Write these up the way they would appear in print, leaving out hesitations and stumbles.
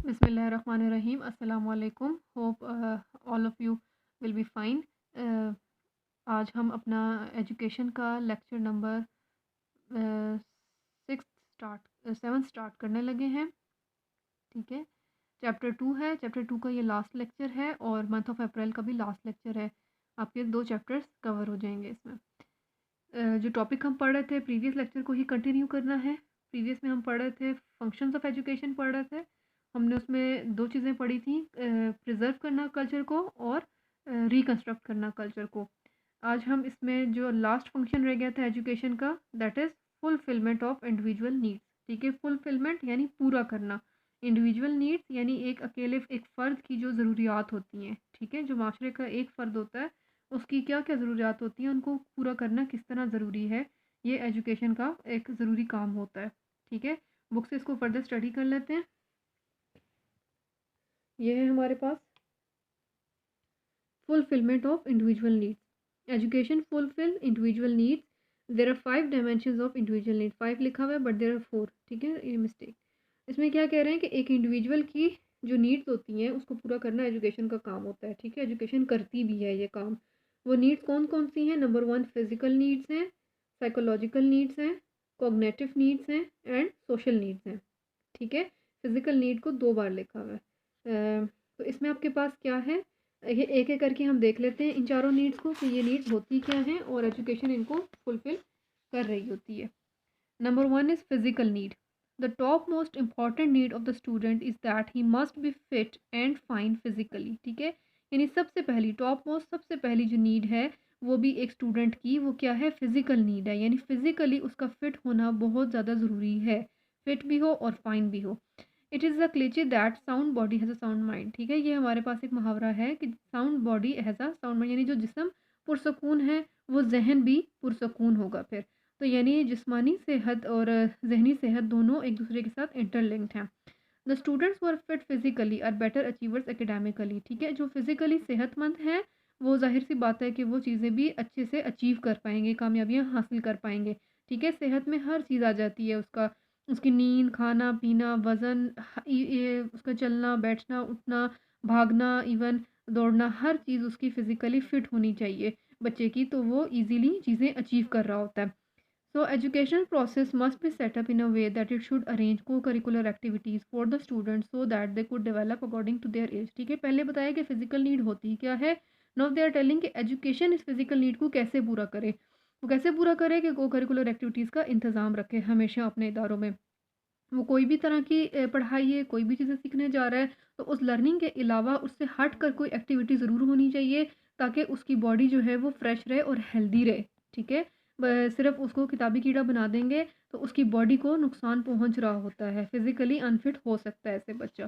बिस्मिल्लाहिर्रहमानिर्रहीम। अस्सलाम वालेकुम। Hope all of you will be fine. आज हम अपना एजुकेशन का लेक्चर नंबर 6 स्टार्ट 7 स्टार्ट करने लगे हैं। ठीक है, चैप्टर 2 है। चैप्टर 2 का ये लास्ट लेक्चर है और मंथ ऑफ अप्रैल का भी लास्ट लेक्चर है। आपके 2 चैप्टर्स कवर हो जाएंगे इसमें। जो टॉपिक हम पढ़ रहे थे प्रीवियस लेक्चर को ही कंटिन्यू करना है। प्रीवियस में हम पढ़ रहे थे फंक्शंस ऑफ एजुकेशन पढ़ रहे थे। हमने उसमें 2 चीज़ें पढ़ी थी, प्रिजर्व करना कल्चर को और रिकंस्ट्रक्ट करना कल्चर को। आज हम इसमें जो लास्ट फंक्शन रह गया था एजुकेशन का, that is fulfilment of individual needs. ठीक है, फुलफिलमेंट यानी पूरा करना, इंडिविजुअल नीड्स यानी एक अकेले एक फ़र्द की जो ज़रूरियात होती हैं। ठीक है, जो माशरे का एक फ़र्द होता है उसकी क्या क्या ज़रूरियात होती हैं, उनको पूरा करना किस तरह ज़रूरी है, ये एजुकेशन का एक ज़रूरी काम होता है। ठीक है, बुक से इसको फर्दर स्टडी कर लेते हैं। ये है हमारे पास fulfilment of individual needs. Education fulfil individual needs. There are 5 dimensions of individual need. 5 लिखा हुआ है बट देर आर 4। ठीक है, ये मिस्टेक। इसमें क्या कह रहे हैं कि एक इंडिविजुअल की जो नीड्स होती हैं उसको पूरा करना एजुकेशन का काम होता है। ठीक है, एजुकेशन करती भी है ये काम। वो नीड्स कौन कौन सी हैं? नंबर 1 फिजिकल नीड्स हैं, साइकोलॉजिकल नीड्स हैं, कॉग्निटिव नीड्स हैं एंड सोशल नीड्स हैं। ठीक है, फिजिकल नीड को 2 बार लिखा हुआ है। तो इसमें आपके पास क्या है, ये एक एक करके हम देख लेते हैं इन चारों नीड्स को कि ये नीड्स होती क्या हैं और एजुकेशन इनको फुलफिल कर रही होती है। Number 1 is physical need. The top most important need of the student is that he must be fit and fine physically. ठीक है, यानी सबसे पहली टॉप मोस्ट सबसे पहली जो नीड है वो भी एक स्टूडेंट की, वो क्या है? फिजिकल नीड है, यानी फिजिकली उसका फिट होना बहुत ज़्यादा ज़रूरी है। फिट भी हो और फाइन भी हो। It is a cliche that sound body has a sound mind. ठीक है, ये हमारे पास एक मुहावरा है कि sound body has a sound mind, यानी जो जिस्म पुरसकून है वो जहन भी पुरसकून होगा फिर। तो यानी जिस्मानी सेहत और जहनी सेहत दोनों एक दूसरे के साथ इंटरलिंक्ड हैं। The students who are fit physically are better achievers academically. ठीक है, जो फिजिकली सेहतमंद हैं वो जाहिर सी बात है कि वो चीज़ें भी अच्छे से अचीव कर पाएंगे, कामयाबियाँ हासिल कर पाएंगे। ठीक है, सेहत में हर चीज़ आ जाती है उसका, उसकी नींद, खाना पीना, वज़न, ये उसका चलना बैठना उठना, भागना, इवन दौड़ना, हर चीज़ उसकी फ़िज़िकली फ़िट होनी चाहिए बच्चे की, तो वो ईज़िली चीज़ें अचीव कर रहा होता है। So educational process must be set up in a way that it should arrange co-curricular activities for the students so that they could develop according to their age। ठीक है, पहले बताया कि फिजिकल नीड होती क्या है। नाउ दे आर टेलिंग कि education इस फिजिकल नीड को कैसे पूरा करे। वो कैसे पूरा करे कि को करिकुलर एक्टिविटीज़ का इंतज़ाम रखे हमेशा अपने इदारों में। वो कोई भी तरह की पढ़ाई है, कोई भी चीज़ें सीखने जा रहा है तो उस लर्निंग के अलावा उससे हट कर कोई एक्टिविटी ज़रूर होनी चाहिए ताकि उसकी बॉडी जो है वो फ्रेश रहे और हेल्दी रहे। ठीक है, सिर्फ उसको किताबी कीड़ा बना देंगे तो उसकी बॉडी को नुकसान पहुंच रहा होता है, फिज़िकली अनफिट हो सकता है ऐसे बच्चा।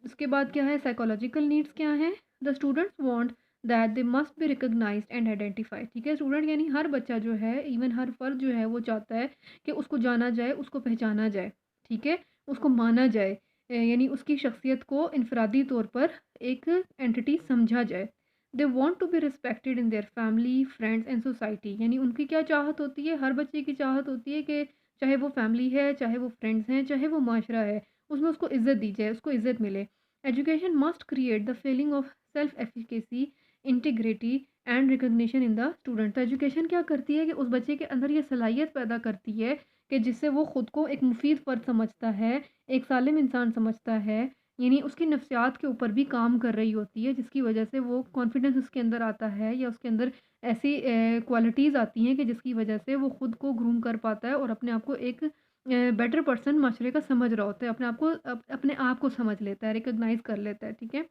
उसके बाद क्या है, साइकोलॉजिकल नीड्स क्या हैं? The students want that they must be recognised and identified. ठीक है, स्टूडेंट यानी हर बच्चा जो है, इवन हर फर्द जो है वो चाहता है कि उसको जाना जाए, उसको पहचाना जाए। ठीक है, उसको माना जाए, यानी उसकी शख्सियत को इनफरादी तौर पर एक एंटिटी समझा जाए। They want to be respected in their family friends and society. यानी उनकी क्या चाहत होती है, हर बच्चे की चाहत होती है कि चाहे वो फैमिली है, चाहे वो फ्रेंड्स हैं, चाहे वो माशरा है, उसमें उसको इज़्ज़त दी जाए, उसको इज़्ज़त मिले। Education must create the feeling of self efficacy, integrity and recognition in the student. तो एजुकेशन क्या करती है कि उस बच्चे के अंदर ये सलाहियत पैदा करती है कि जिससे वो ख़ुद को एक मुफीद फ़र्द समझता है, एक सालिम इंसान समझता है, यानी उसकी नफ्सियात के ऊपर भी काम कर रही होती है, जिसकी वजह से वो कॉन्फिडेंस उसके अंदर आता है या उसके अंदर ऐसी क्वालिटीज़ आती हैं कि जिसकी वजह से वो ख़ुद को ग्रूम कर पाता है और अपने आप को एक बेटर पर्सन माशरे का समझ रहा होता है, अपने आप को अपने आप को समझ लेता है, रिकॉग्नाइज कर लेता है। ठीक है,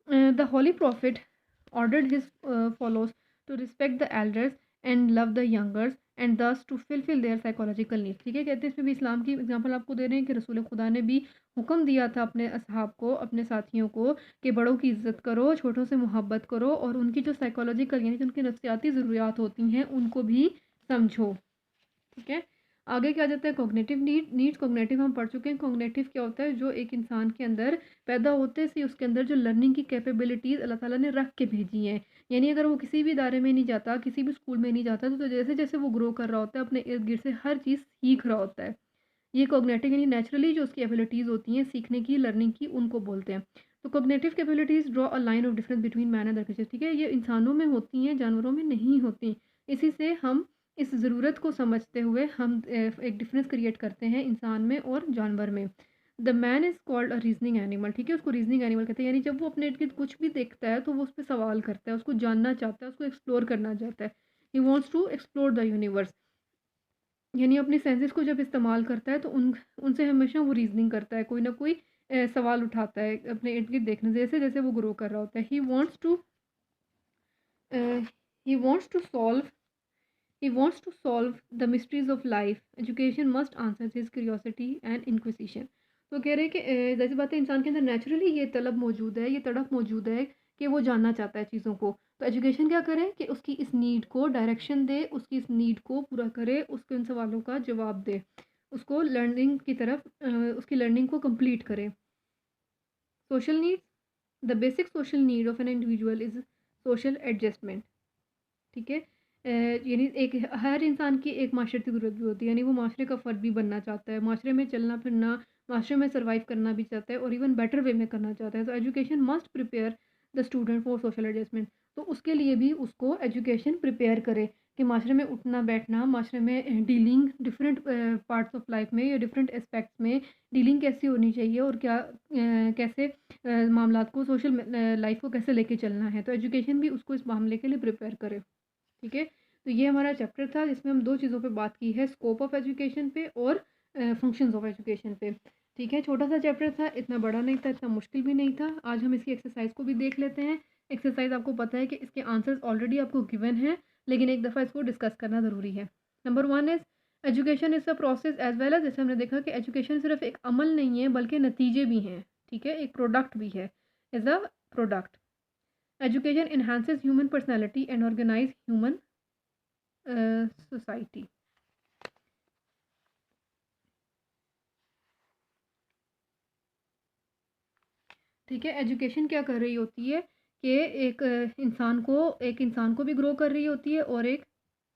the holy profit ordered his followers to respect the elders and love the youngers and thus to fulfill their psychological needs। ठीक है, कहते हैं इसमें भी इस्लाम की एग्जांपल आपको दे रहे हैं कि रसूल खुदा ने भी हुक्म दिया था अपने असहाब को, अपने साथियों को, कि बड़ों की इज़्ज़त करो, छोटों से मोहब्बत करो और उनकी जो साइकोलॉजिकल यानी जो उनकी नफ्सियाती ज़रूरियात होती हैं उनको भी समझो। ठीक है, आगे क्या आ जाता है, कॉग्निटिव नीड्स। कॉग्निटिव हम पढ़ चुके हैं। कॉग्निटिव क्या होता है, जो एक इंसान के अंदर पैदा होते से उसके अंदर जो लर्निंग की कैपेबिलिटीज़ अल्लाह ताला ने रख के भेजी हैं, यानी अगर वो किसी भी इदारे में नहीं जाता, किसी भी स्कूल में नहीं जाता, तो जैसे जैसे वो ग्रो कर रहा होता है अपने इर्द गिर्द से हर चीज़ सीख रहा होता है। ये कॉग्निटिव यानी नेचुरली जो उसकी एबिलिटीज़ होती हैं सीखने की, लर्निंग की, उनको बोलते हैं। तो cognitive capabilities draw a line of difference between man and other creatures, ठीक है? ये इंसानों में होती हैं, जानवरों में नहीं होती। इसी से हम इस ज़रूरत को समझते हुए हम एक डिफरेंस क्रिएट करते हैं इंसान में और जानवर में। The man is called a reasoning animal, ठीक है? उसको रीज़निंग एनिमल कहते हैं, यानी जब वो अपने इर्द-गिर्द कुछ भी देखता है तो वो उस पे सवाल करता है, उसको जानना चाहता है, उसको एक्सप्लोर करना चाहता है। He wants to explore the universe, यानी अपने सेंसेस को जब इस्तेमाल करता है तो उनसे हमेशा वो रीज़निंग करता है, कोई ना कोई सवाल उठाता है अपने इर्द-गिर्द देखने से, जैसे-जैसे वो ग्रो कर रहा होता है। He wants to solve He wants to solve the mysteries of life. Education must answer his curiosity and inquisition. तो कह रहे हैं कि जैसी बात है, इंसान के अंदर नेचुरली ये तलब मौजूद है, ये तड़प मौजूद है कि वो जानना चाहता है चीज़ों को। तो एजुकेशन क्या करे कि उसकी इस नीड को डायरेक्शन दे, उसकी इस नीड को पूरा करे, उसके उन सवालों का जवाब दे, उसको लर्निंग की तरफ उसकी लर्निंग को कंप्लीट करे। Social needs, the basic social need of an individual is social adjustment, ठीक है? यानी एक हर इंसान की एक माशरती ज़रूरत भी होती है, यानी वो माशरे का फ़र्द भी बनना चाहता है, माशरे में चलना फिरना, माशरे में सर्वाइव करना भी चाहता है और इवन बेटर वे में करना चाहता है। तो education must prepare the student for social adjustment, तो उसके लिए भी उसको एजुकेशन प्रिपेयर करे कि माशरे में उठना बैठना, माशरे में dealing different parts of life में या डिफरेंट एस्पेक्ट्स में डीलिंग कैसी होनी चाहिए और क्या कैसे मामलात को सोशल लाइफ को कैसे लेके चलना है। तो एजुकेशन भी उसको इस मामले के लिए प्रिपेयर करे, ठीक है? तो ये हमारा चैप्टर था जिसमें हम 2 चीज़ों पे बात की है, स्कोप ऑफ एजुकेशन पे और फंक्शंस ऑफ एजुकेशन पे, ठीक है? छोटा सा चैप्टर था, इतना बड़ा नहीं था, इतना मुश्किल भी नहीं था। आज हम इसकी एक्सरसाइज को भी देख लेते हैं। एक्सरसाइज आपको पता है कि इसके आंसर्स ऑलरेडी आपको गिवन हैं, लेकिन एक दफ़ा इसको डिस्कस करना ज़रूरी है। Number 1 is education is a process as well as, जैसे हमने देखा कि एजुकेशन सिर्फ एक अमल नहीं है बल्कि नतीजे भी हैं, ठीक है? एक प्रोडक्ट भी है, is a product. Education enhances human personality and organise human society. ठीक है? एजुकेशन क्या कर रही होती है कि एक इंसान को भी ग्रो कर रही होती है और एक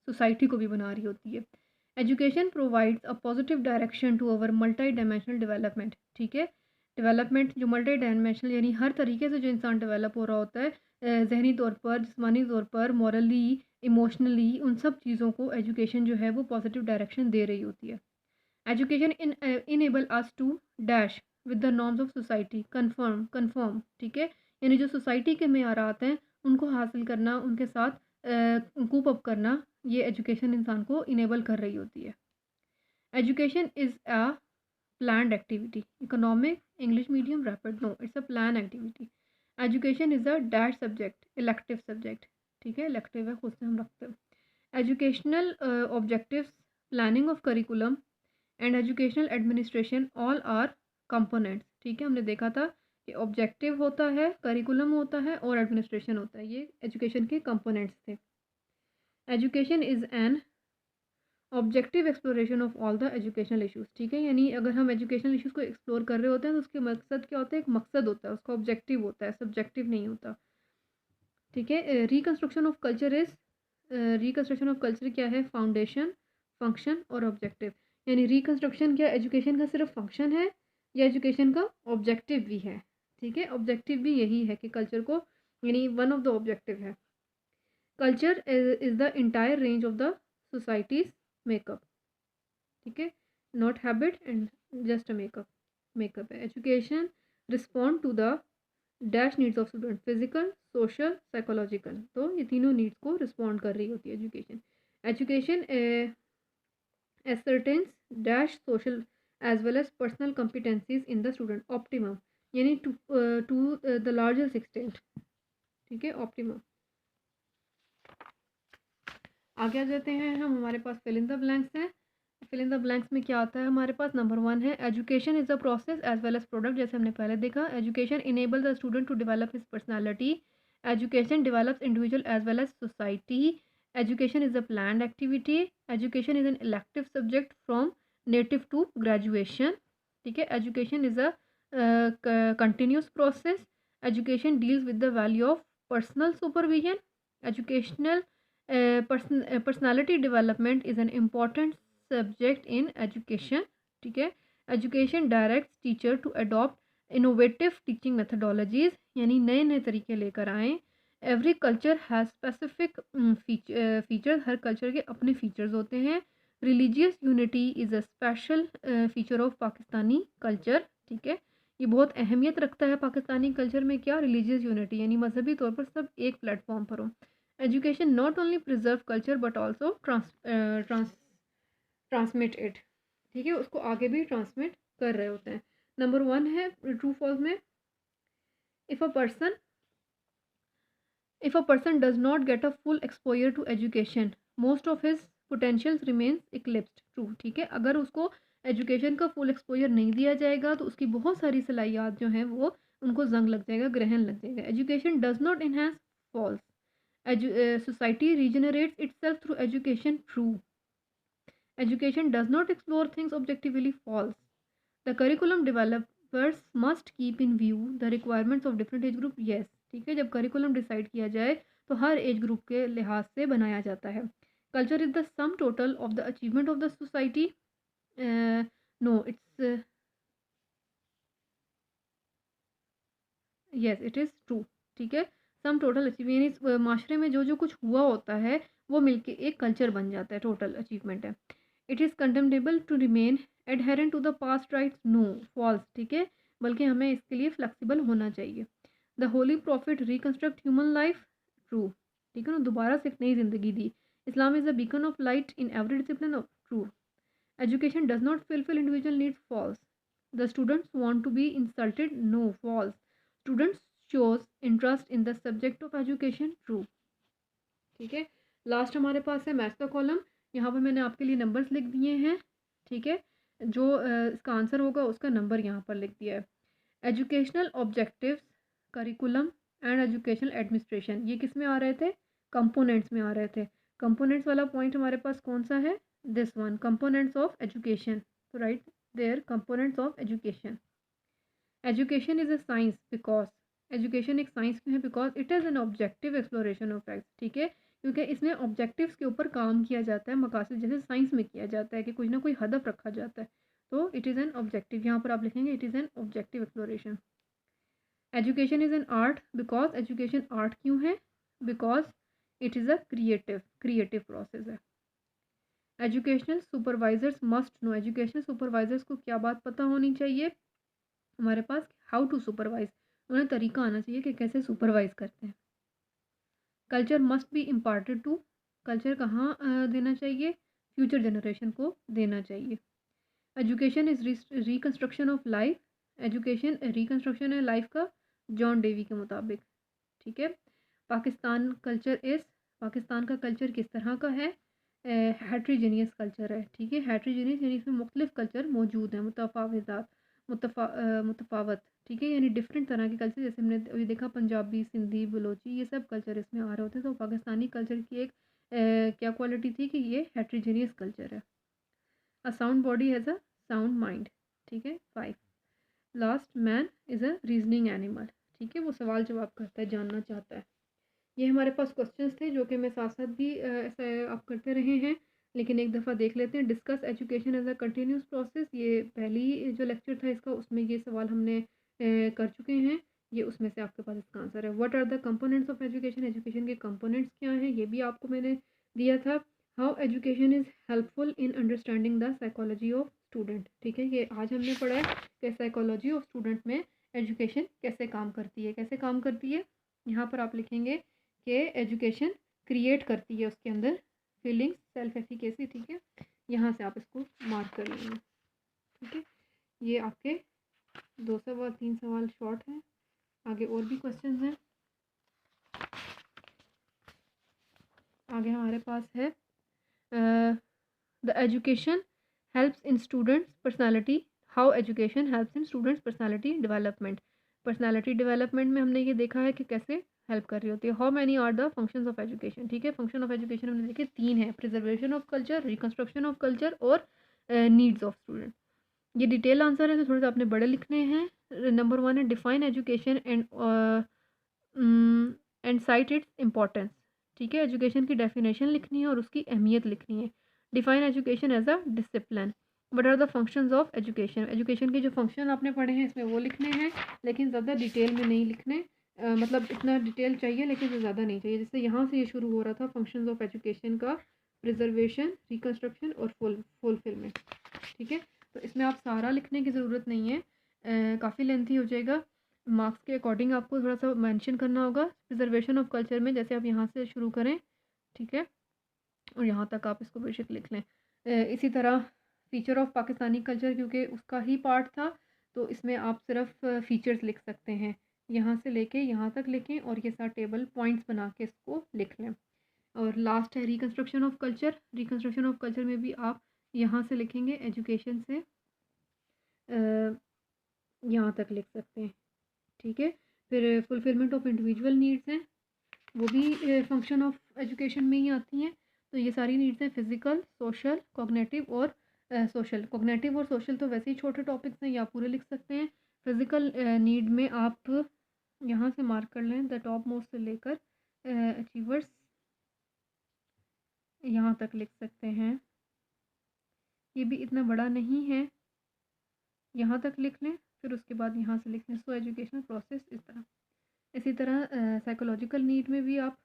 सोसाइटी को भी बना रही होती है। Education provides a positive direction to our multi dimensional development, ठीक है? डेवलपमेंट जो मल्टी डायमेंशनल यानी हर तरीके से जो इंसान डेवलप हो रहा होता है, ज़हनी तौर पर, जिस्मानी तौर पर, मॉरली, इमोशनली, उन सब चीज़ों को एजुकेशन जो है वो पॉजिटिव डायरेक्शन दे रही होती है। Education enable us to dash with the norms of society, confirm, ठीक है? यानी जो सोसाइटी के मेयारात हैं उनको हासिल करना, उनके साथ कूप अप करना, ये एजुकेशन इंसान को इनेबल कर रही होती है। Education is a planned activity, economic, English medium, rapid, no, it's a plan activity. Education is a dash subject, elective subject, ठीक है? इलेक्टिव है, खुद से हम रखते हैं। Educational objectives, planning of curriculum and educational administration all are components, ठीक है? हमने देखा था कि ऑब्जेक्टिव होता है, करिकुलम होता है और एडमिनिस्ट्रेशन होता है, ये एजुकेशन के कंपोनेंट्स थे। Education is an objective exploration of all the educational issues, ठीक है? यानी अगर हम एजुकेशनल इश्यूज़ को एक्सप्लोर कर रहे होते हैं तो उसके मकसद क्या होता है? एक मकसद होता है, उसका ऑब्जेक्टिव होता है, सब्जेक्टिव नहीं होता, ठीक है? Reconstruction of culture is reconstruction of culture क्या है? फाउंडेशन, फंक्शन और ऑब्जेक्टिव। यानी रिकंस्ट्रक्शन क्या एजुकेशन का सिर्फ फंक्शन है या एजुकेशन का ऑब्जेक्टिव भी है, ठीक है? ऑब्जेक्टिव भी यही है कि कल्चर को, यानी वन ऑफ द ऑब्जेक्टिव है। Culture is the entire range of the society's makeup, ठीक है? Not habit and just a makeup है। Education respond to the dash needs of student, physical, social, psychological, तो ये तीनों needs को respond कर रही होती है education. Education ascertains dash social as well as personal competencies in the student, optimum, यानी to the largest extent, ठीक है? ऑप्टिमम। आगे आ जाते हैं हम, हमारे पास फिल इन द ब्लैंक्स हैं। फिल इन द ब्लैंक्स में क्या आता है हमारे पास? नंबर 1 है education is a process as well as product, जैसे हमने पहले देखा। Education enable the student to develop his personality, education develops individual as well as society, education is a planned activity, education is an elective subject from native to graduation, ठीक है? Education is a continuous process, education deals with the value of personal supervision, educational personality development is an important subject in education ठीक है। Education direct teacher to adopt innovative teaching methodologies, यानी नए नए तरीके लेकर आएँ। Every culture has specific feature, हर culture के अपने फीचर्स होते हैं। Religious unity is a special feature of Pakistani culture, ठीक है। ये बहुत अहमियत रखता है पाकिस्तानी कल्चर में, क्या? रिलीजियस यूनिटी, यानी मजहबी तौर पर सब एक प्लेटफॉर्म पर हो। Education not only preserve culture but also transmit it, ठीक है, उसको आगे भी ट्रांसमिट कर रहे होते हैं। नंबर 1 है ट्रू फॉल्स में, if a person does not get a full exposure to education most of his potentials remains eclipsed, true, ठीक है। अगर उसको एजुकेशन का फुल एक्सपोजर नहीं दिया जाएगा तो उसकी बहुत सारी सलाहियात जो हैं वो उनको जंग लग जाएगा, ग्रहण लग जाएगा। Education does not enhance, false. Society regenerates itself through education, true. Education does not explore things objectively, false. The curriculum developers must keep in view the requirements of different age group, yes, ठीक है। जब curriculum decide किया जाए तो हर age group के लिहाज से बनाया जाता है। Culture is the sum total of the achievement of the society, no it's, yes it is true, ठीक है। सम टोटल अचीवमेंट, यानी माशरे में जो जो कुछ हुआ होता है वो मिलके एक कल्चर बन जाता है, टोटल अचीवमेंट है। It is contemptible to remain adherent to the past rites, no, false, ठीक है। बल्कि हमें इसके लिए फ्लेक्सिबल होना चाहिए। The holy prophet reconstruct human life, true, ठीक है ना, दोबारा से एक नई ज़िंदगी दी। Islam is a beacon of light in every discipline of, true. Education does not fulfil individual needs, false. The students want to be insulted, no, false. Students shows interest in the subject of education, true, ठीक है। Last हमारे पास है maths का column, यहाँ पर मैंने आपके लिए नंबर्स लिख दिए हैं, ठीक है। जो इसका आंसर होगा उसका नंबर यहाँ पर लिख दिया है। Educational objectives, curriculum and educational administration, ये किस में आ रहे थे? कंपोनेंट्स में आ रहे थे। कंपोनेंट्स वाला पॉइंट हमारे पास कौन सा है? This one, components of education, तो write their components of education. Education is a science because, education एक साइंस क्यों है? Because it is an objective exploration of facts, ठीक है, क्योंकि इसमें ऑब्जेक्टिव्स के ऊपर काम किया जाता है, मकासद जैसे साइंस में किया जाता है कि कुछ ना कोई हदफ रखा जाता है, तो इट इज़ एन ऑब्जेक्टिव, यहाँ पर आप लिखेंगे it is an objective exploration. Education is an art because, education art क्यों है? Because it is a creative process है। Educational supervisors must know, educational supervisors को क्या बात पता होनी चाहिए हमारे पास? हाउ टू सुपरवाइज, उन्हें तरीका आना चाहिए कि कैसे सुपरवाइज करते हैं। Culture must be imparted to, culture कहाँ देना चाहिए? फ्यूचर जनरेशन को देना चाहिए। Education is reconstruction of life, education reconstruction है लाइफ का, जॉन डेवी के मुताबिक, ठीक है। पाकिस्तान कल्चर इज़, पाकिस्तान का कल्चर किस तरह का है? हेट्रोजेनियस कल्चर है, ठीक है। हेट्रोजेनियस यानी इसमें मुख्तलिफ कल्चर मौजूद हैं, मुतफावत, ठीक है, यानी डिफरेंट तरह के कल्चर, जैसे हमने अभी देखा पंजाबी, सिंधी, बलोची, ये सब कल्चर इसमें आ रहे होते हैं। तो पाकिस्तानी कल्चर की एक क्या क्वालिटी थी कि ये हेट्रोजेनियस कल्चर है। A sound body has a sound mind, ठीक है। 5 last, man is a reasoning animal, ठीक है, वो सवाल जवाब करता है, जानना चाहता है। ये हमारे पास क्वेश्चंस थे जो कि मैं साथ साथ भी ऐसा आप करते रहे हैं, लेकिन एक दफ़ा देख लेते हैं। Discuss education as a continuous process, ये पहली जो लेक्चर था इसका, उसमें ये सवाल हमने कर चुके हैं, ये उसमें से आपके पास इसका आंसर है। What are the components of education, education के कंपोनेंट्स क्या हैं, ये भी आपको मैंने दिया था। How education is helpful in understanding the psychology of student, ठीक है, ये आज हमने पढ़ा है कि साइकोलॉजी ऑफ स्टूडेंट में एजुकेशन कैसे काम करती है, कैसे काम करती है। यहाँ पर आप लिखेंगे कि एजुकेशन क्रिएट करती है उसके अंदर फीलिंग्स, सेल्फ एफिकेसी, ठीक है। यहाँ से आप इसको मार्क कर लेंगे, ठीक है। ये आपके 2 सवाल 3 सवाल शॉर्ट हैं, आगे और भी क्वेश्चंस हैं। आगे हमारे पास है the education helps in students personality, how education helps in students personality development. Personality development में हमने ये देखा है कि कैसे हेल्प कर रही होती है। How many are the functions of education, ठीक है। फंक्शन ऑफ एजुकेशन हमने देखे 3 है, preservation of culture, reconstruction of culture और नीड्स ऑफ स्टूडेंट। ये डिटेल आंसर है तो थोड़े से आपने बड़े लिखने हैं। नंबर 1 है define education and site its importance, ठीक है। एजुकेशन की डेफिनेशन लिखनी है और उसकी अहमियत लिखनी है। Define education as a discipline, what are the functions of education, education के जो फंक्शन आपने पढ़े हैं इसमें वो लिखने हैं, लेकिन ज़्यादा डिटेल में नहीं लिखने। मतलब इतना डिटेल चाहिए लेकिन ज़्यादा नहीं चाहिए। जैसे यहाँ से ये शुरू हो रहा था फंक्शंस ऑफ एजुकेशन का, प्रिजर्वेशन, रिकन्स्ट्रक्शन और फुलफिलमेंट। ठीक है, तो इसमें आप सारा लिखने की ज़रूरत नहीं है, काफ़ी लेंथी हो जाएगा। मार्क्स के अकॉर्डिंग आपको थोड़ा सा मेंशन करना होगा। प्रिजर्वेशन ऑफ कल्चर में जैसे आप यहाँ से शुरू करें, ठीक है, और यहाँ तक आप इसको बेशक लिख लें। इसी तरह फ़ीचर ऑफ पाकिस्तानी कल्चर, क्योंकि उसका ही पार्ट था तो इसमें आप सिर्फ फ़ीचर्स लिख सकते हैं। यहाँ से लेके यहाँ तक लिखें और ये सारा टेबल पॉइंट्स बना के इसको लिख लें। और लास्ट है reconstruction of culture. Reconstruction of culture में भी आप यहाँ से लिखेंगे, एजुकेशन से यहाँ तक लिख सकते हैं। ठीक है, फिर फुलफिलमेंट ऑफ इंडिविजुअल नीड्स हैं, वो भी फंक्शन ऑफ एजुकेशन में ही आती हैं। तो ये सारी नीड्स हैं, फिज़िकल, सोशल, कॉग्निटिव और सोशल। कॉग्निटिव और सोशल तो वैसे ही छोटे टॉपिक्स हैं, या पूरे लिख सकते हैं। फिज़िकल नीड में आप यहाँ से मार्क कर लें, द टॉप मोस्ट से लेकर अचीवर्स यहाँ तक लिख सकते हैं। ये भी इतना बड़ा नहीं है, यहाँ तक लिख लें, फिर उसके बाद यहाँ से लिख लें सो एजुकेशनल प्रोसेस, इस तरह। इसी तरह साइकोलॉजिकल नीड में भी आप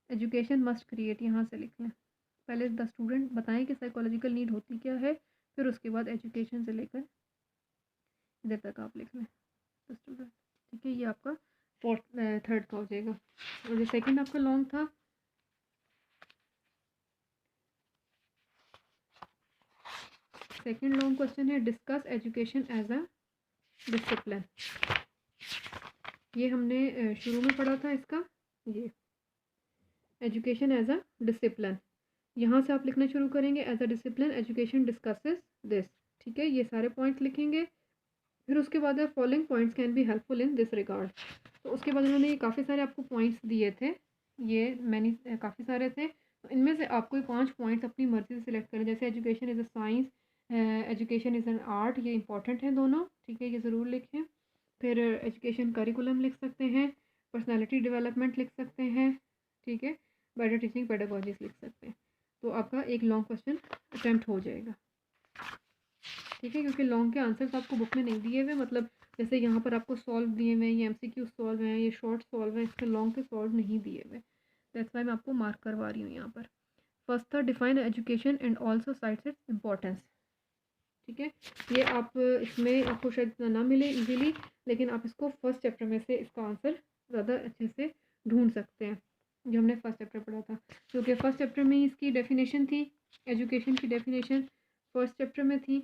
एजुकेशन मस्ट क्रिएट यहाँ से लिख लें। पहले द स्टूडेंट बताएं कि साइकोलॉजिकल नीड होती क्या है, फिर उसके बाद एजुकेशन से लेकर इधर तक आप लिख लें द स्टूडेंट। ठीक है, ये आपका थर्ड का हो जाएगा। और जो सेकंड आपका लॉन्ग था, सेकंड लॉन्ग क्वेश्चन है discuss education as a discipline. ये हमने शुरू में पढ़ा था इसका, ये एजुकेशन एज अ डिसिप्लिन। यहाँ से आप लिखना शुरू करेंगे, as a discipline education discusses this. ठीक है, ये सारे पॉइंट्स लिखेंगे। फिर उसके बाद following points can be helpful in this regard. तो उसके बाद उन्होंने ये काफ़ी सारे आपको पॉइंट्स दिए थे, ये मैंने काफ़ी सारे थे, तो इनमें से आपको 5 पॉइंट्स अपनी मर्ज़ी से सिलेक्ट करें। जैसे education is a science, education is an art, ये इंपॉर्टेंट है दोनों। ठीक है, ये ज़रूर लिखें। फिर एजुकेशन करिकुलम लिख सकते हैं, पर्सनैलिटी डेवलपमेंट लिख सकते हैं, ठीक है, बेटर टीचिंग पेडागोजीज लिख सकते हैं। तो आपका एक लॉन्ग क्वेश्चन अटैम्प्ट हो जाएगा। ठीक है, क्योंकि लॉन्ग के आंसर्स आपको बुक में नहीं दिए हुए, मतलब जैसे यहाँ पर आपको सॉल्व दिए हुए हैं, ये MCQ सॉल्व हैं, ये शॉर्ट सॉल्व हैं, इसके लॉन्ग के सॉल्व नहीं दिए हुए। दैट्स वाई मैं आपको मार्क करवा रही हूँ यहाँ पर। फर्स्ट था define education and also sites its importance. ठीक है, ये आप इसमें आपको शायद ना मिले इजीली, लेकिन आप इसको फर्स्ट चैप्टर में से इसका आंसर ज़्यादा अच्छे से ढूंढ सकते हैं, जो हमने फर्स्ट चैप्टर पढ़ा था। क्योंकि फर्स्ट चैप्टर में इसकी डेफिनेशन थी, एजुकेशन की डेफिनेशन फर्स्ट चैप्टर में थी।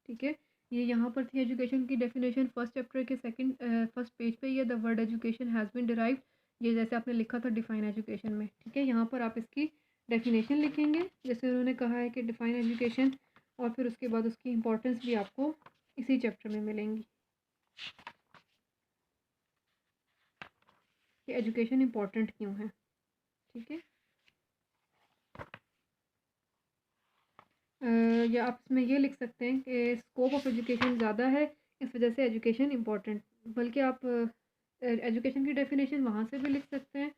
ठीक है, ये यहाँ पर थी एजुकेशन की डेफिनेशन फर्स्ट चैप्टर के फर्स्ट पेज पे। ये the word education has been derived, ये जैसे आपने लिखा था डिफाइन एजुकेशन में। ठीक है, यहाँ पर आप इसकी डेफिनेशन लिखेंगे जैसे उन्होंने कहा है कि डिफाइन एजुकेशन, और फिर उसके बाद उसकी इम्पोर्टेंस भी आपको इसी चैप्टर में मिलेंगी कि एजुकेशन इम्पोर्टेंट क्यों है। ठीक है, या आप इसमें ये लिख सकते हैं कि स्कोप ऑफ एजुकेशन ज़्यादा है, इस वजह से एजुकेशन इम्पोर्टेंट। बल्कि आप एजुकेशन की डेफिनेशन वहाँ से भी लिख सकते हैं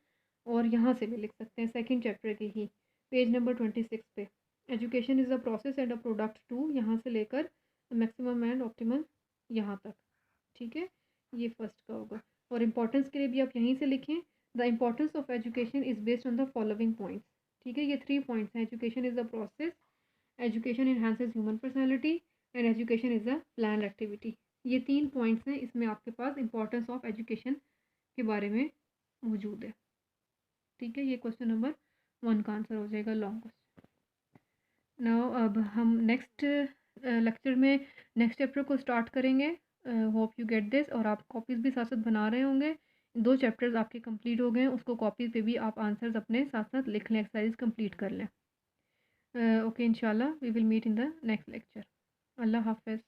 और यहाँ से भी लिख सकते हैं, सेकंड चैप्टर की ही पेज नंबर 26 पे। Education is a process and a product too, यहाँ से लेकर मैक्सिमम एंड ऑप्टिमम यहाँ तक। ठीक है, ये फर्स्ट का होगा। और इम्पोर्टेंस के लिए भी आप यहीं से लिखें, the importance of education is based on the following points. ठीक है, ये 3 पॉइंट्स हैं, education is a process, education enhances human personality and education is a plan activity. ये 3 पॉइंट्स हैं, इसमें आपके पास इंपॉर्टेंस ऑफ एजुकेशन के बारे में मौजूद है। ठीक है, ये क्वेश्चन नंबर 1 का आंसर हो जाएगा, लॉन्ग क्वेश्चन। नाउ अब हम नेक्स्ट लेक्चर में नेक्स्ट चैप्टर को स्टार्ट करेंगे। Hope you get this. और आप कॉपीज़ भी साथ साथ बना रहे होंगे। 2 चैप्टर्स आपके कंप्लीट हो गए हैं, उसको कॉपी पे भी आप आंसर्स अपने साथ साथ लिख लें, एक्सरसाइज कंप्लीट कर लें। ओके, इंशाल्लाह we will meet in the next lecture. अल्लाह हाफ़िज़।